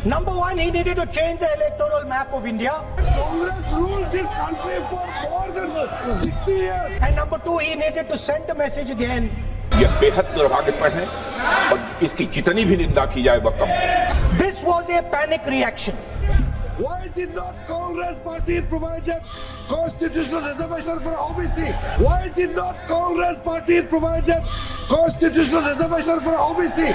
Number one, he needed to change the electoral map of India. Congress ruled this country for more than 60 years. And number two, he needed to send a message again. यह बेहद दुर्भाग्यपूर्ण है और इसकी जितनी भी निंदा की जाए वह कम है। This was a panic reaction. Why did not Congress party provide that constitutional reservation for OBC? Why did not Congress party provide that constitutional reservation for OBC?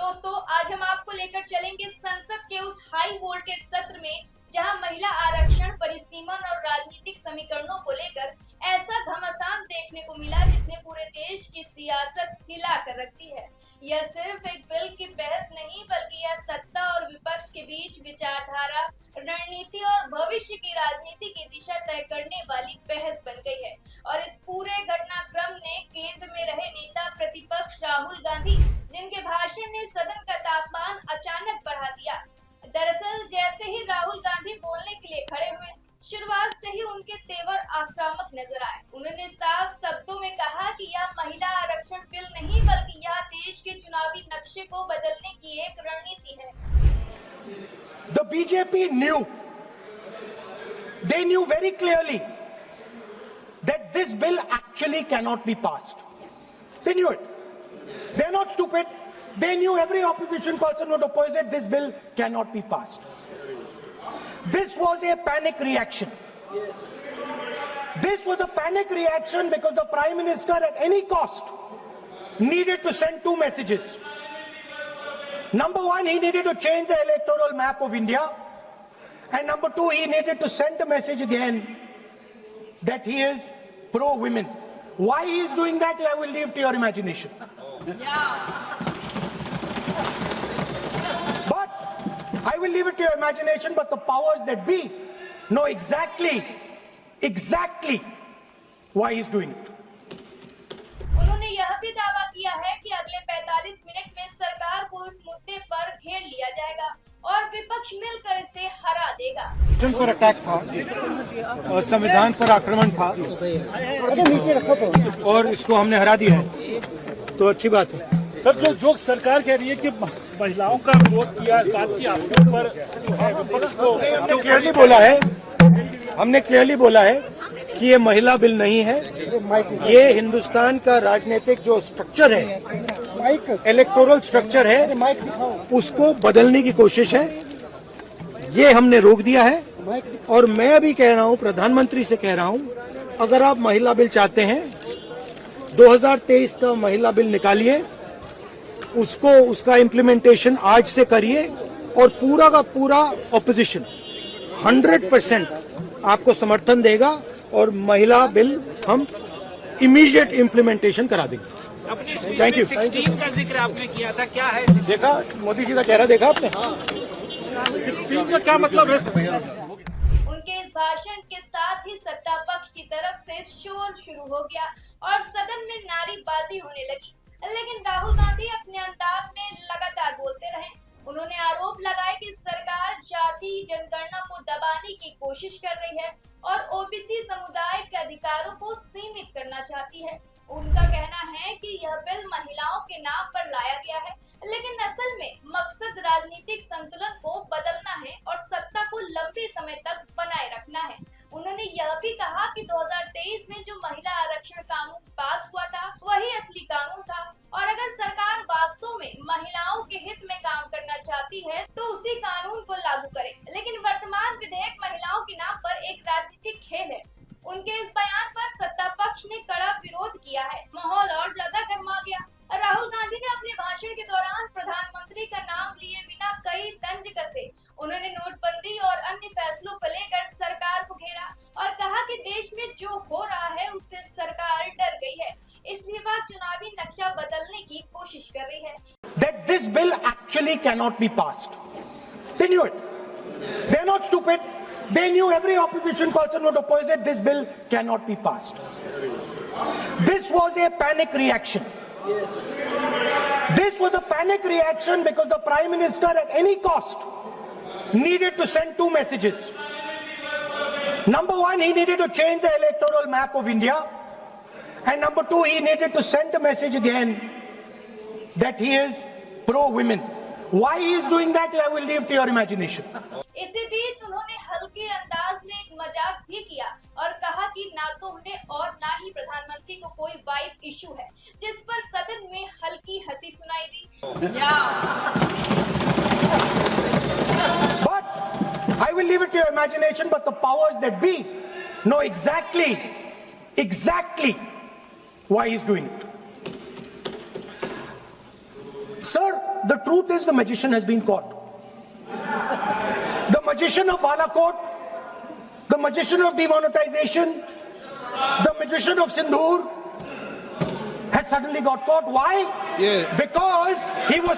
दोस्तों, आज हम आपको लेकर चलेंगे संसद के उस हाई वोल्टेज सत्र में जहां महिला आरक्षण, परिसीमन और राजनीतिक समीकरणों को लेकर ऐसा घमासान देखने को मिला जिसने पूरे देश की सियासत हिला कर रख दी है। यह सिर्फ एक बिल की बहस नहीं, बल्कि यह सत्ता और विपक्ष के बीच विचारधारा, रणनीति और भविष्य की राजनीति की दिशा तय करने वाली बहस बन गई है। और इस पूरे घटनाक्रम ने केंद्र में रहे नेता प्रतिपक्ष राहुल गांधी, जिनके भाषण ने सदन का तापमान अचानक बढ़ा दिया। दरअसल जैसे ही राहुल गांधी बोलने के लिए खड़े हुए, शुरुआत से ही उनके तेवर आक्रामक नजर आए। उन्होंने साफ शब्दों में कहा कि यह महिला आरक्षण बिल नहीं, बल्कि यह देश के चुनावी नक्शे को बदलने की एक रणनीति है। The BJP knew, they knew very clearly that this bill actually cannot be passed. They knew it. They're not stupid. They knew every opposition person would oppose it. This bill cannot be passed. This was a panic reaction. This was a panic reaction because the Prime Minister at any cost needed to send two messages. Number one, he needed to change the electoral map of India. And number two, he needed to send a message again that he is pro-women. Why he is doing that, I will leave to your imagination. I will leave it to your imagination, but the powers that be know exactly why he's doing it. उन्होंने यह भी दावा किया है कि अगले 45 minute में सरकार को इस मुद्दे पर घेर लिया जाएगा और विपक्ष मिलकर इसे हरा देगा। पर अटैक था और संविधान पर आक्रमण था और इसको हमने हरा दिया है, तो अच्छी बात है। सर, जो सरकार कह रही है कि महिलाओं का विरोध किया, इस बात की आपके ऊपर जो है विपक्ष को क्लियरली बोला है, हमने क्लियरली बोला है कि ये महिला बिल नहीं है। ये हिंदुस्तान का राजनीतिक जो स्ट्रक्चर है, इलेक्टोरल स्ट्रक्चर है, उसको बदलने की कोशिश है। ये हमने रोक दिया है और मैं अभी कह रहा हूँ, प्रधानमंत्री से कह रहा हूँ, अगर आप महिला बिल चाहते हैं 2023 का महिला बिल निकालिए, उसका इम्प्लीमेंटेशन आज से करिए और पूरा का पूरा ऑपोजिशन 100% आपको समर्थन देगा और महिला बिल हम इमीडिएट इम्प्लीमेंटेशन करा देंगे। Thank you. 16 का जिक्र आपने किया था, क्या है? देखा मोदी जी का चेहरा, देखा आपने? 16 का क्या मतलब है? उनके इस भाषण के साथ ही सत्ता पक्ष की तरफ से शोर शुरू हो गया और सदन में नारेबाजी होने लगी। लेकिन राहुल गांधी अपने अंदाज में लगातार बोलते रहे। उन्होंने आरोप लगाए कि सरकार जाति जनगणना को दबाने की कोशिश कर रही है और ओबीसी समुदाय के अधिकारों को सीमित करना चाहती है। उनका कहना है कि यह बिल महिलाओं के नाम पर लाया गया है, लेकिन असल में मकसद राजनीतिक संतुलन को बदलना है और सत्ता को लंबे समय तक बनाए रखना है। उन्होंने यह भी कहा कि 2023 में जो महिला आरक्षण कानून पास हुआ था, वही असली कानून था और अगर सरकार वास्तव में महिलाओं के हित में काम करना चाहती है तो उसी कानून को लागू करे। लेकिन वर्तमान विधेयक महिलाओं के नाम पर एक राजनीतिक खेल है। उनके इस बयान पर सत्ता पक्ष ने कड़ा विरोध किया है। माहौल और ज्यादा गर्मा गया। राहुल गांधी ने अपने भाषण के दौरान प्रधानमंत्री का नाम लिए बिना कई तंज कसे। उन्होंने नोटबंदी और अन्य फैसलों को लेकर सरकार को घेरा और कहा कि देश में जो हो रहा है उससे सरकार डर गई है, इसलिए वह चुनावी नक्शा बदलने की कोशिश कर रही है। That this bill actually cannot be passed. They knew it. They're not stupid. They knew every opposition person would oppose it. This bill cannot be passed. This was a panic reaction. This was a panic reaction because the Prime Minister at any cost needed to send two messages. Number one, he needed to change the electoral map of India. And number two, he needed to send a message again that he is pro-women. Why he is doing that, I will leave to your imagination. इसी बीच उन्होंने हल्के अंदाज में एक मजाक भी किया और कहा कि ना तो उन्हें और ना ही प्रधानमंत्री को कोई वाइफ इशू है, जिस पर सदन में हल्की हंसी सुनाई दी। But I will leave it to your imagination, but the powers that be know exactly why he's doing it. Sir, the truth is the magician has been caught. The magician of Balakot, the magician of demonetization, the magician of Sindhur has suddenly got caught. Why? Yeah. Because he was...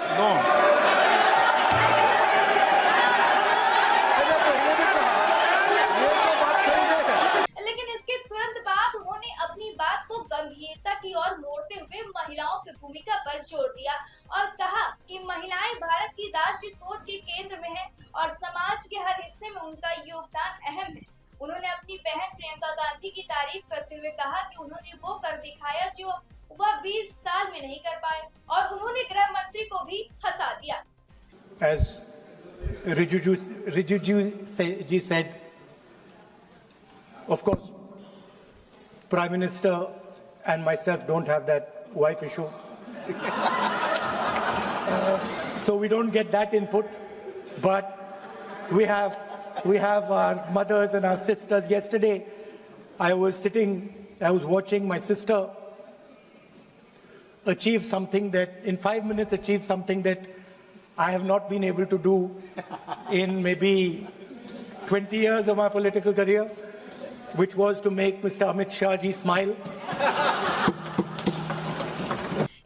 लेकिन इसके तुरंत बाद उन्होंने अपनी बात को गंभीरता की ओर मोड़ते हुए महिलाओं की भूमिका पर जोर दिया और कहा कि महिलाएं भारत की राष्ट्रीय सोच के केंद्र में हैं और समाज के हर हिस्से में उनका योगदान अहम है। उन्होंने अपनी बहन प्रियंका गांधी की तारीफ करते हुए कहा कि उन्होंने वो कर दिखाया जो वह 20 साल में नहीं कर पाए और उन्होंने गृह मंत्री को भी हंसा दिया। As Rijiju ji said, of course, Prime Minister and myself don't have that wife issue. So we don't get that input, but we have our mothers and our sisters. Yesterday, I was watching my sister achieve something that, in 5 minutes, achieve something that I have not been able to do in maybe 20 years of my political career, which was to make Mr. Amit Shah ji smile.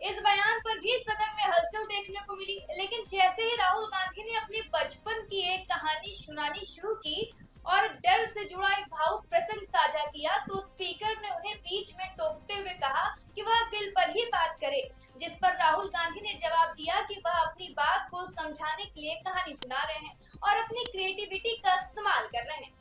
इस बयान पर भी सदन में हलचल देखने को मिली, लेकिन जैसे ही राहुल गांधी ने अपने बचपन की एक कहानी सुनानी शुरू की और डर से जुड़ा एक भावुक प्रसंग साझा किया, तो स्पीकर ने उन्हें बीच में टोकते हुए कहा कि वह बिल पर ही बात करे, जिस पर राहुल गांधी ने जवाब दिया कि वह अपनी बात को समझाने के लिए कहानी सुना रहे हैं और अपनी क्रिएटिविटी का इस्तेमाल कर रहे हैं।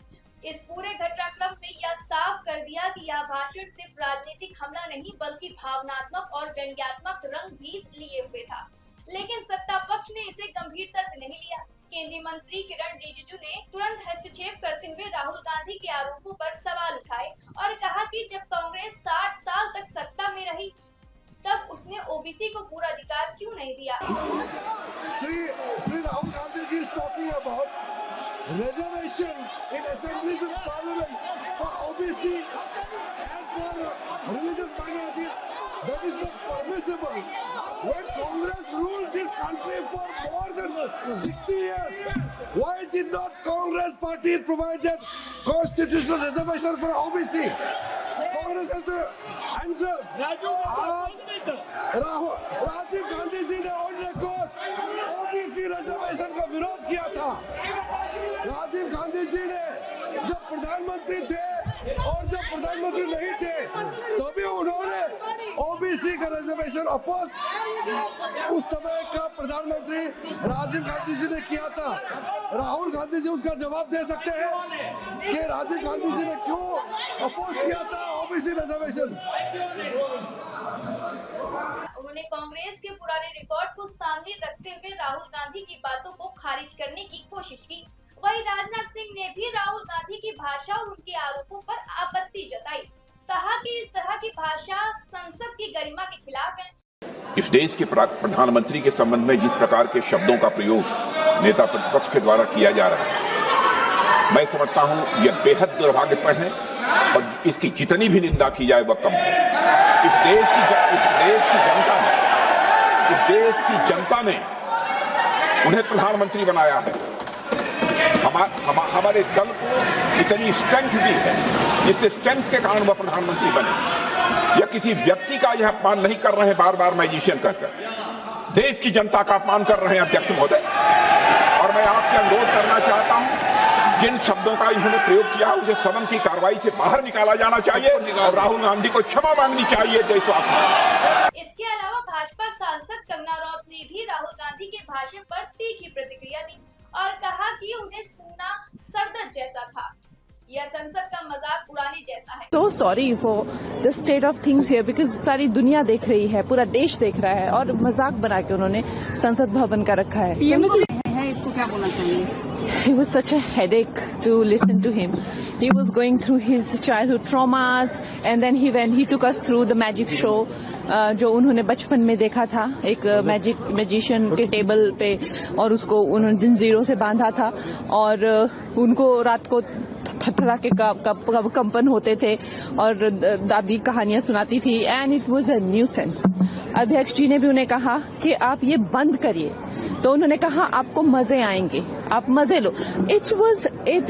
इस पूरे घटनाक्रम में यह साफ कर दिया कि यह भाषण सिर्फ राजनीतिक हमला नहीं बल्कि भावनात्मक और व्यंग्यात्मक रंग भी लिए हुए था, लेकिन सत्ता पक्ष ने इसे गंभीरता से नहीं लिया। केंद्रीय मंत्री किरण रिजिजू ने तुरंत हस्तक्षेप करते हुए राहुल गांधी के आरोपों पर सवाल उठाए और कहा कि जब कांग्रेस 60 साल तक सत्ता में रही तब उसने ओबीसी को पूरा अधिकार क्यों नहीं दिया। Sri Rahul Gandhi ji is talking about reservation in assemblies and parliament for OBC and for religious minorities. That is not permissible. When Congress ruled this country for more than 60 years, why did not Congress party provide that constitutional reservation for OBC? Congress has to answer. Rajiv Gandhi ji ने on record OBC reservation का विरोध किया था। राजीव गांधी जी ने जब प्रधानमंत्री थे और जब प्रधानमंत्री नहीं थे तभी उन्होंने ओबीसी का रिजर्वेशन अपोज उस समय का प्रधानमंत्री राजीव गांधी जी ने किया था। राहुल गांधी जी उसका जवाब दे सकते हैं कि राजीव गांधी जी ने क्यों अपोज किया था ओबीसी रिजर्वेशन। उन्होंने कांग्रेस के पुराने रिकॉर्ड को सामने रखते हुए राहुल गांधी की बातों को खारिज करने की कोशिश की। वहीं राजनाथ सिंह ने भी राहुल गांधी की भाषा और उनके आरोपों पर आपत्ति जताई, कहा कि इस तरह की भाषा संसद की गरिमा के खिलाफ है। इस देश के प्रधानमंत्री के संबंध में जिस प्रकार के शब्दों का प्रयोग नेता प्रतिपक्ष के द्वारा किया जा रहा है, मैं समझता हूं यह बेहद दुर्भाग्यपूर्ण है और इसकी जितनी भी निंदा की जाए वह कम है। इस देश की जनता ने उन्हें प्रधानमंत्री बनाया है। हमारे दल को इतनी स्ट्रेंथ दी है जिससे स्ट्रेंथ के कारण वह प्रधानमंत्री बने। यह किसी व्यक्ति का यह अपमान नहीं कर रहे हैं बार बार मैजिशियन कहकर, देश की जनता का अपमान कर रहे हैं अध्यक्ष महोदय। और मैं आपसे अनुरोध करना चाहता हूं, जिन शब्दों का इन्होंने प्रयोग किया उसे सदन की कार्रवाई से बाहर निकाला जाना चाहिए और राहुल गांधी को क्षमा मांगनी चाहिए देशवासियों। इसके अलावा भाजपा सांसद कंगना रनौत ने भी राहुल गांधी के भाषण पर तीखी प्रतिक्रिया दी और कहा कि उन्हें सुनना सरदर्द जैसा था। यह संसद का मजाक उड़ाने जैसा है। So sorry for the state of things here because सारी दुनिया देख रही है, पूरा देश देख रहा है और मजाक बना के उन्होंने संसद भवन का रखा है। पीएम को है, इसको क्या बोलना चाहिए? It was such a headache to listen to him. He was going through his childhood traumas and then he took us through the magic show जो उन्होंने बचपन में देखा था, एक मैजिशियन के टेबल पे और उसको उन्होंने जंजीरों से बांधा था और उनको रात को थरथरा के कंपन होते थे और दादी कहानियां सुनाती थी and it was a nuisance. अध्यक्ष जी ने भी उन्हें कहा कि आप ये बंद करिए, तो उन्होंने कहा आपको मजे आएंगे, आप मजे लो। It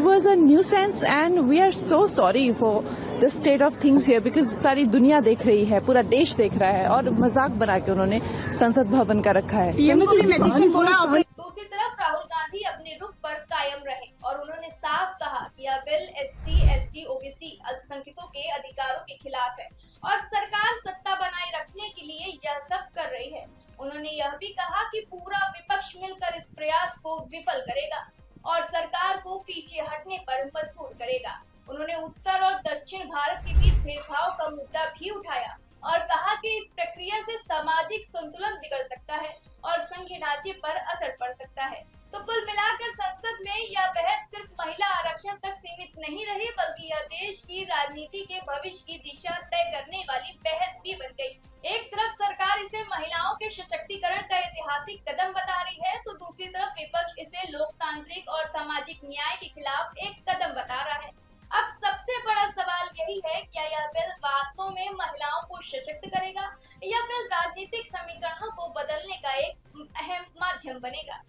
was a nuisance and we are so sorry for the state of things here because सारी दुनिया देख रही है, पूरा देश देख रहा है और मजाक बना के उन्होंने संसद भवन का रखा है। पीएम को भी मैजिशियन बोला। दूसरी तरफ राहुल गांधी अपने रुख पर कायम रहे और उन्होंने साफ कहा कि यह बिल SC, ST, OBC अल्पसंख्यकों के अधिकारों के खिलाफ है और सरकार सत्ता बनाए रखने के लिए यह सब कर रही है। उन्होंने यह भी कहा कि पूरा विपक्ष मिलकर इस प्रयास को विफल करेगा और सरकार को पीछे हटने पर मजबूर करेगा। उन्होंने उत्तर और दक्षिण भारत के बीच भेदभाव का मुद्दा भी उठाया और कहा कि इस प्रक्रिया से सामाजिक संतुलन बिगड़ सकता है और संघीय ढांचे पर असर पड़ सकता है। तो कुल मिलाकर संसद में यह बहस सिर्फ महिला आरक्षण तक सीमित नहीं रही, बल्कि यह देश की राजनीति के भविष्य की दिशा तय करने वाली बहस भी बन गई। एक तरफ सरकार इसे महिलाओं के सशक्तिकरण का ऐतिहासिक कदम बता रही है, तो दूसरी तरफ विपक्ष इसे लोकतांत्रिक और सामाजिक न्याय के खिलाफ एक कदम बता रहा है। अब सबसे बड़ा सवाल यही है, क्या यह बिल वास्तव में महिलाओं को सशक्त करेगा या फिर राजनीतिक समीकरणों को बदलने का एक अहम माध्यम बनेगा।